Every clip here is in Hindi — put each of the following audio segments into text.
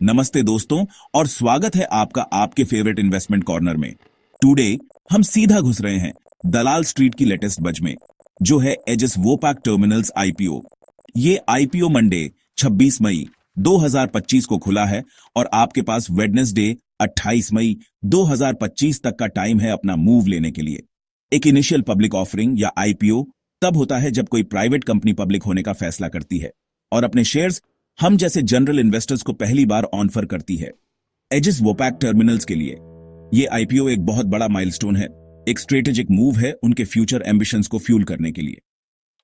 नमस्ते दोस्तों और स्वागत है आपका आपके फेवरेट इन्वेस्टमेंट कॉर्नर में। टुडे हम सीधा घुस रहे हैं दलाल स्ट्रीट की लेटेस्ट बज में, जो है एजिस वोपैक टर्मिनल्स आईपीओ। ये आईपीओ मंडे 26 मई 2025 को खुला है और आपके पास वेडनेसडे 28 मई 2025 तक का टाइम है अपना मूव लेने के लिए। एक इनिशियल पब्लिक ऑफरिंग या आईपीओ तब होता है जब कोई प्राइवेट कंपनी पब्लिक होने का फैसला करती है और अपने शेयर्स हम जैसे जनरल इन्वेस्टर्स को पहली बार ऑफर करती है। एजिस वोपैक टर्मिनल्स के लिए ये आईपीओ एक बहुत बड़ा माइलस्टोन है, एक स्ट्रेटेजिक मूव है उनके फ्यूचर एम्बिशंस को फ्यूल करने के लिए।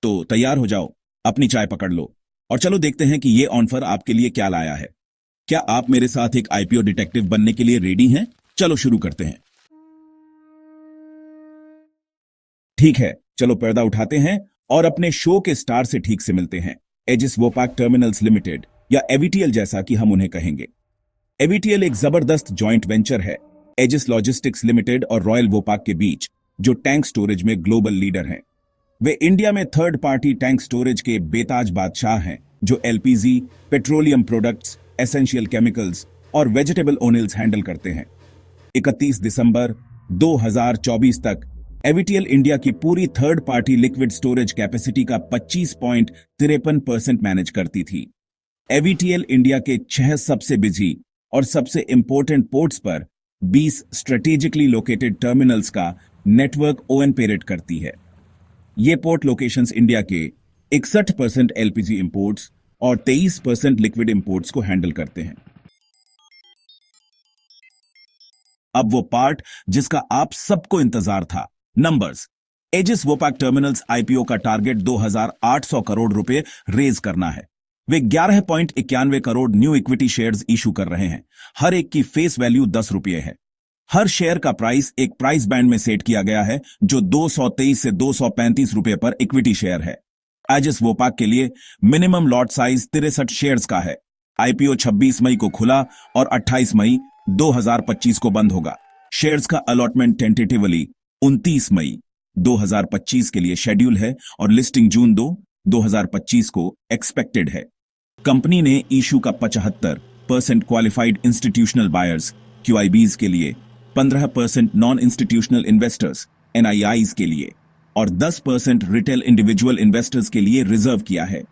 तो तैयार हो जाओ, अपनी चाय पकड़ लो और चलो देखते हैं कि ये ऑफर आपके लिए क्या लाया है। क्या आप मेरे साथ एक आईपीओ डिटेक्टिव बनने के लिए रेडी हैं? चलो शुरू करते हैं। ठीक है, चलो पर्दा उठाते हैं और अपने शो के स्टार से ठीक से मिलते हैं। एजिस वोपैक टर्मिनल्स लिमिटेड या एवीटीएल जैसा कि हम उन्हें कहेंगे। एवीटीएल एक जबरदस्त जॉइंट वेंचर है एजिस लॉजिस्टिक्स लिमिटेड और रॉयल वोपैक के बीच, जो टैंक स्टोरेज में ग्लोबल लीडर हैं। वे इंडिया में थर्ड पार्टी टैंक स्टोरेज के बेताज बादशाह हैं, जो LPG, petroleum products, essential chemicals और वेजिटेबल ओनिल्स हैंडल करते हैं। 31 दिसंबर 2024 तक एवीटीएल इंडिया की पूरी third party liquid storage capacity का 25.53% मैनेज करती थी। एवीटीएल इंडिया के 6 सबसे बिजी और सबसे इंपॉर्टेंट पोर्ट्स पर 20 स्ट्रेटेजिकली लोकेटेड टर्मिनल्स का नेटवर्क ऑपरेट करती है। ये पोर्ट लोकेशंस इंडिया के 61% एलपीजी इंपोर्ट्स और 23% लिक्विड इंपोर्ट्स को हैंडल करते हैं। अब वो पार्ट जिसका आप सबको इंतजार था, नंबर्स। एजिस वोपैक टर्मिनल्स आईपीओ का टारगेट 2,800 करोड़ रुपए रेज करना है। वे 11.91 crore new equity shares issue कर रहे हैं। हर एक की फेस वैल्यू 10 रुपये है। हर शेयर का प्राइस एक प्राइस बैंड में सेट किया गया है, जो 223 से 235 रुपए पर इक्विटी शेयर है। एजिस वोपैक के लिए मिनिमम लॉट साइज 63 शेयर्स का है। आईपीओ 26 मई को खुला और 28 मई 2025 को बंद होगा। शेयर्स का अलॉटमेंट टेंटेटिवली 29 मई 2025 के लिए शेड्यूल है और लिस्टिंग जून 2025 को एक्सपेक्टेड है। कंपनी ने इशू का 75% क्वालिफाइड इंस्टीट्यूशनल बायर्स QIBs के लिए, 15% नॉन इंस्टीट्यूशनल इन्वेस्टर्स NIIs के लिए और 10% रिटेल इंडिविजुअल इन्वेस्टर्स के लिए रिजर्व किया है।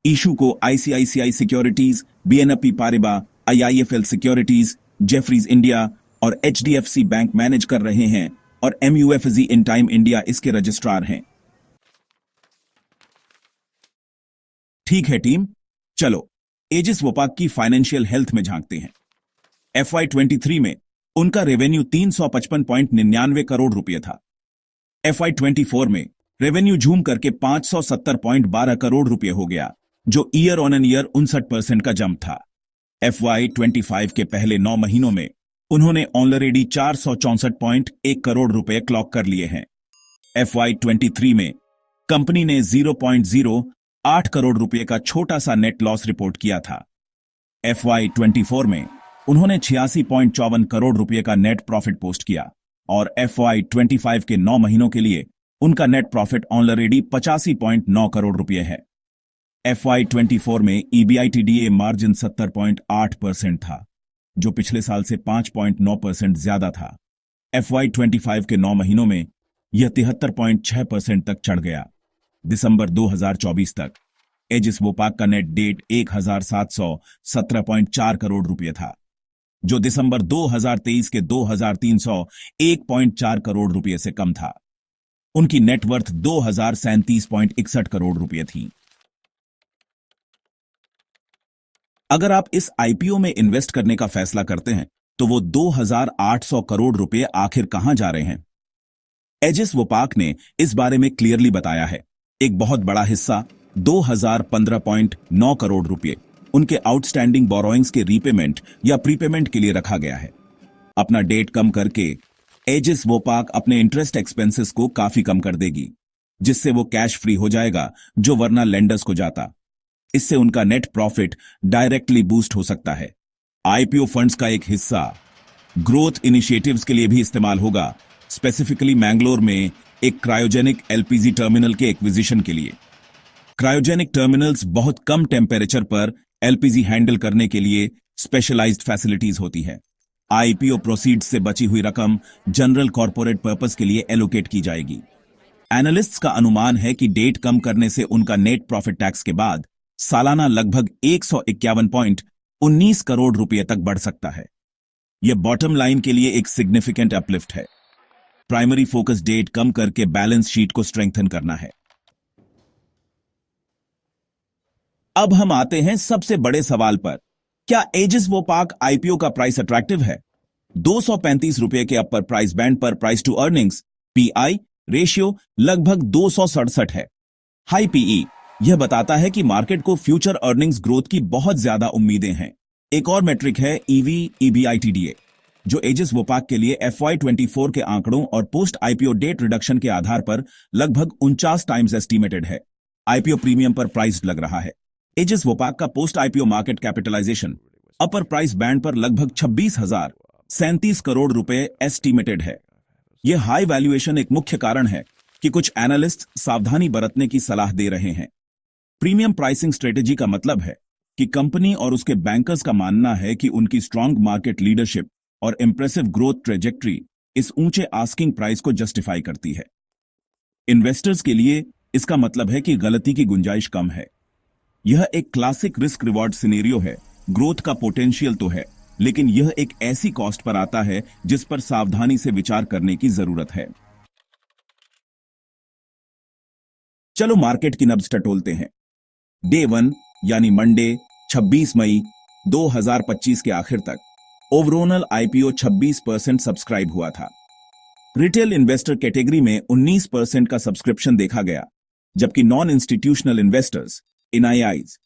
इशू को ICICI securities, BNP Paribas, IIFL securities, Jefferies India और HDFC बैंक मैनेज कर रहे हैं और MUFG इन टाइम इंडिया इसके रजिस्ट्रार हैं। ठीक है टीम, चलो एजिस वोपैक की फाइनेंशियल हेल्थ में झांकते हैं। FY23 में उनका रेवेन्यू 355.99 करोड़ रुपए था। FY24 में रेवेन्यू झूम करके 570.12 करोड़ रुपए हो गया, जो ईयर ऑन एन ईयर 59% का जंप था। FY25 के पहले 9 महीनों में उन्होंने ऑलरेडी 464.1 करोड़ रुपए क्लॉक कर लिए हैं। FY23 में कंपनी ने 0.08 करोड़ रुपए का छोटा सा नेट लॉस रिपोर्ट किया था। FY24 में उन्होंने 86.54 करोड़ रुपए का नेट प्रॉफिट पोस्ट किया और FY25 के 9 महीनों के लिए उनका नेट प्रॉफिट ऑलरेडी 85.9 करोड़ रुपए है। FY24 में EBITDA मार्जिन 70.8% था, जो पिछले साल से 5.9% ज्यादा था। FY25 के 9 महीनों में यह 73.6% तक चढ़ गया। दिसंबर 2024 तक एजिस वोपैक का नेट डेट 1,717.4 करोड़ रुपए था, जो दिसंबर 2023 के 2,301.4 करोड़ रुपए से कम था। उनकी नेटवर्थ 2,037.61 करोड़ रुपए थी। अगर आप इस आईपीओ में इन्वेस्ट करने का फैसला करते हैं तो वो 2,800 करोड़ रुपए आखिर कहां जा रहे हैं? एजिस वोपैक ने इस बारे में क्लियरली बताया है। एक बहुत बड़ा हिस्सा 2,015.9 करोड़ रुपए उनके आउटस्टैंडिंग बोरोइंग्स के रीपेमेंट या प्रीपेमेंट के लिए रखा गया है। अपना डेट कम करके एजिस वोपैक अपने इंटरेस्ट एक्सपेंसेस को काफी कम कर देगी, जिससे वो कैश फ्री हो जाएगा, जो वरना लेंडर्स को जाता। इससे उनका नेट प्रॉफिट डायरेक्टली बूस्ट हो सकता है। आईपीओ फंड्स का एक हिस्सा ग्रोथ इनिशिएटिव्स के लिए भी इस्तेमाल होगा, स्पेसिफिकली मैंगलोर में एक क्रायोजेनिक एलपीजी टर्मिनल के एक्विजिशन के लिए। क्रायोजेनिक टर्मिनल्स बहुत कम टेम्परेचर पर एलपीजी हैंडल करने के लिए स्पेशलाइज्ड फैसिलिटीज होती है। आईपीओ प्रोसीड्स से बची हुई रकम जनरल कॉर्पोरेट पर्पस के लिए एलोकेट की जाएगी। एनालिस्ट्स का अनुमान है कि डेट कम करने से उनका नेट प्रॉफिट टैक्स के बाद सालाना लगभग 151.19 करोड़ रुपए तक बढ़ सकता है। यह बॉटम लाइन के लिए एक सिग्निफिकेंट अपलिफ्ट है। प्राइमरी फोकस डेट कम करके बैलेंस शीट को स्ट्रेंथन करना है। अब हम आते हैं सबसे बड़े सवाल पर, क्या एजिस वोपाक आईपीओ का प्राइस अट्रैक्टिव है? 235 रुपए के अपर प्राइस बैंड पर price to earnings PE ratio लगभग 267 है। हाई पीई यह बताता है कि मार्केट को फ्यूचर अर्निंग्स ग्रोथ की बहुत ज्यादा उम्मीदें हैं। एक और मेट्रिक है ईवी ईबीआईटीडीए, जो एजिस वोपाक के लिए FY24 के आंकड़ों और पोस्ट आईपीओ डेट रिडक्शन के आधार पर लगभग 49 टाइम्स एस्टीमेटेड है। आईपीओ प्रीमियम पर प्राइस्ड लग रहा है। एजिस वोपाक का पोस्ट आईपीओ मार्केट कैपिटलाइजेशन अपर प्राइस बैंड पर लगभग 26,037 करोड़ रुपए एस्टीमेटेड है। यह हाई वैल्यूएशन एक मुख्य कारण है कि कुछ एनालिस्ट सावधानी बरतने की सलाह दे रहे हैं। प्रीमियम प्राइसिंग स्ट्रेटेजी का मतलब है कि कंपनी और उसके बैंकर्स का मानना है कि उनकी स्ट्रांग मार्केट लीडरशिप और इंप्रेसिव ग्रोथ ट्रेजेक्ट्री इस ऊंचे आस्किंग प्राइस को जस्टिफाई करती है। इन्वेस्टर्स के लिए इसका मतलब है कि गलती की गुंजाइश कम है। यह एक क्लासिक रिस्क रिवॉर्ड सिनेरियो है। ग्रोथ का पोटेंशियल तो है, लेकिन यह एक ऐसी कॉस्ट पर आता है जिस पर सावधानी से विचार करने की जरूरत है। चलो मार्केट की नब्ज टटोलते हैं। डे 1 यानी मंडे 26 मई 2025 के आखिर तक ओवरऑल आईपीओ 26% सब्सक्राइब हुआ था। रिटेल इन्वेस्टर कैटेगरी में 19% का सब्सक्रिप्शन देखा गया, जबकि नॉन इंस्टीट्यूशनल इन्वेस्टर्स एनआईआईज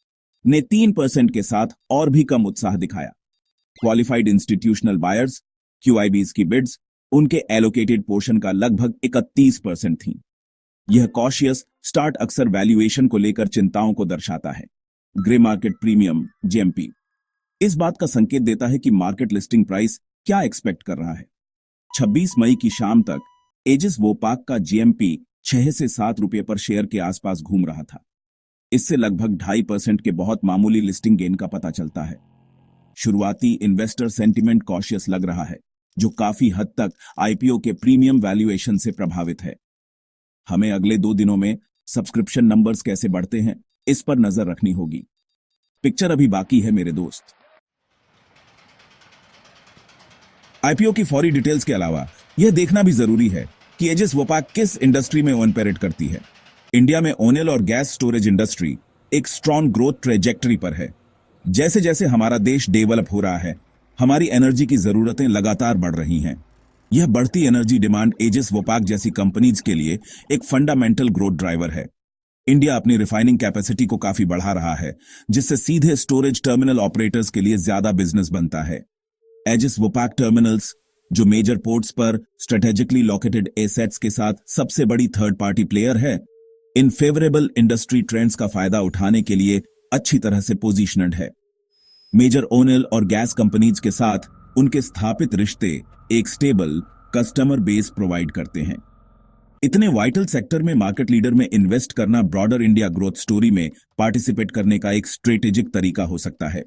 ने 3% के साथ और भी कम उत्साह दिखाया। क्वालिफाइड इंस्टीट्यूशनल बायर्स क्यूआईबीज की बिड्स उनके एलोकेटेड पोर्शन का लगभग 31% थी। यह कॉशियस स्टार्ट अक्सर वैल्यूएशन को लेकर चिंताओं को दर्शाता है। ग्रे मार्केट प्रीमियम जेएमपी इस बात का संकेत देता है कि मार्केट लिस्टिंग प्राइस क्या एक्सपेक्ट कर रहा है। 26 मई की शाम तक एजिस वोपाक का जीएमपी 6 से 7 रुपए पर शेयर के आसपास घूम रहा था। इससे लगभग 2.5% के बहुत मामूली लिस्टिंग गेन का पता चलता है। शुरुआती इन्वेस्टर सेंटिमेंट कॉशियस लग रहा है, जो काफी हद तक आईपीओ के प्रीमियम वैल्यूएशन से प्रभावित है। हमें अगले 2 दिनों में सब्सक्रिप्शन नंबर्स कैसे बढ़ते हैं इस पर नजर रखनी होगी। पिक्चर अभी बाकी है मेरे दोस्त। आईपीओ की फौरी डिटेल्स के अलावा यह देखना भी जरूरी है कि एजिस वोपाक किस इंडस्ट्री में ऑपरेट करती है। इंडिया में ओनेल और गैस स्टोरेज इंडस्ट्री एक स्ट्रॉन्ग ग्रोथ ट्रेजेक्टरी पर है। जैसे जैसे हमारा देश डेवलप हो रहा है, हमारी एनर्जी की जरूरतें लगातार बढ़ रही हैं। यह बढ़ती एनर्जी डिमांड एजिस वोपाक जैसी कंपनीज के लिए एक फंडामेंटल ग्रोथ ड्राइवर है। इंडिया अपनी रिफाइनिंग कैपेसिटी को काफी बढ़ा रहा है, जिससे सीधे स्टोरेज टर्मिनल ऑपरेटर्स के लिए ज्यादा बिजनेस बनता है। एजिस वोपाक टर्मिनल्स, जो मेजर पोर्ट्स पर स्ट्रेटेजिकली लोकेटेड एसेट्स के साथ सबसे बड़ी थर्ड पार्टी प्लेयर है, इन फेवरेबल इंडस्ट्री ट्रेंड्स का फायदा उठाने के लिए अच्छी तरह से पोजीशनड है। मेजर ओनेल और गैस कंपनीज के साथ उनके स्थापित रिश्ते एक स्टेबल कस्टमर बेस प्रोवाइड करते हैं। इतने वाइटल सेक्टर में मार्केट लीडर में इन्वेस्ट करना ब्रॉडर इंडिया ग्रोथ स्टोरी में पार्टिसिपेट करने का एक स्ट्रेटेजिक तरीका हो सकता है।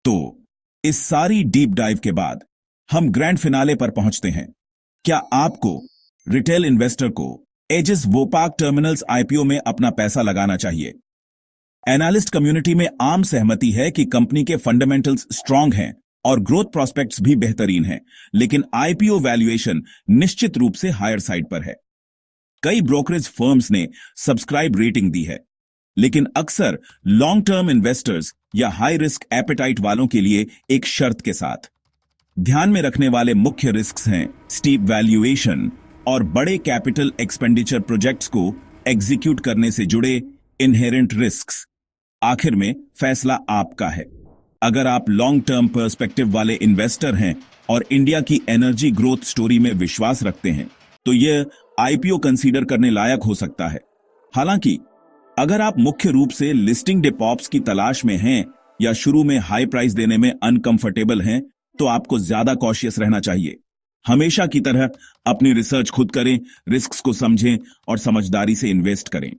तो इस सारी डीप डाइव के बाद हम ग्रैंड फिनाले पर पहुंचते हैं। क्या आपको रिटेल इन्वेस्टर को एजिस वोपाक टर्मिनल्स आईपीओ में अपना पैसा लगाना चाहिए? एनालिस्ट कम्युनिटी में आम सहमति है कि कंपनी के फंडामेंटल्स स्ट्रांग हैं और ग्रोथ प्रोस्पेक्ट्स भी बेहतरीन हैं, लेकिन आईपीओ वैल्यूएशन निश्चित रूप से हायर साइड पर है। कई ब्रोकरेज फर्म्स ने सब्सक्राइब रेटिंग दी है, लेकिन अक्सर लॉन्ग टर्म इन्वेस्टर्स या हाई रिस्क एपेटाइट वालों के लिए एक शर्त के साथ। ध्यान में रखने वाले मुख्य रिस्क्स हैं स्टीप वैल्यूएशन और बड़े कैपिटल एक्सपेंडिचर प्रोजेक्ट्स को एग्जीक्यूट करने से जुड़े इनहेरेंट रिस्क्स। आखिर में फैसला आपका है। अगर आप लॉन्ग टर्म पर्सपेक्टिव वाले इन्वेस्टर हैं और इंडिया की एनर्जी ग्रोथ स्टोरी में विश्वास रखते हैं, तो यह आईपीओ कंसीडर करने लायक हो सकता है। हालांकि अगर आप मुख्य रूप से लिस्टिंग डे पॉप्स की तलाश में हैं या शुरू में हाई प्राइस देने में अनकंफर्टेबल हैं, तो आपको ज्यादा कॉशियस रहना चाहिए। हमेशा की तरह अपनी रिसर्च खुद करें, रिस्क्स को समझें और समझदारी से इन्वेस्ट करें।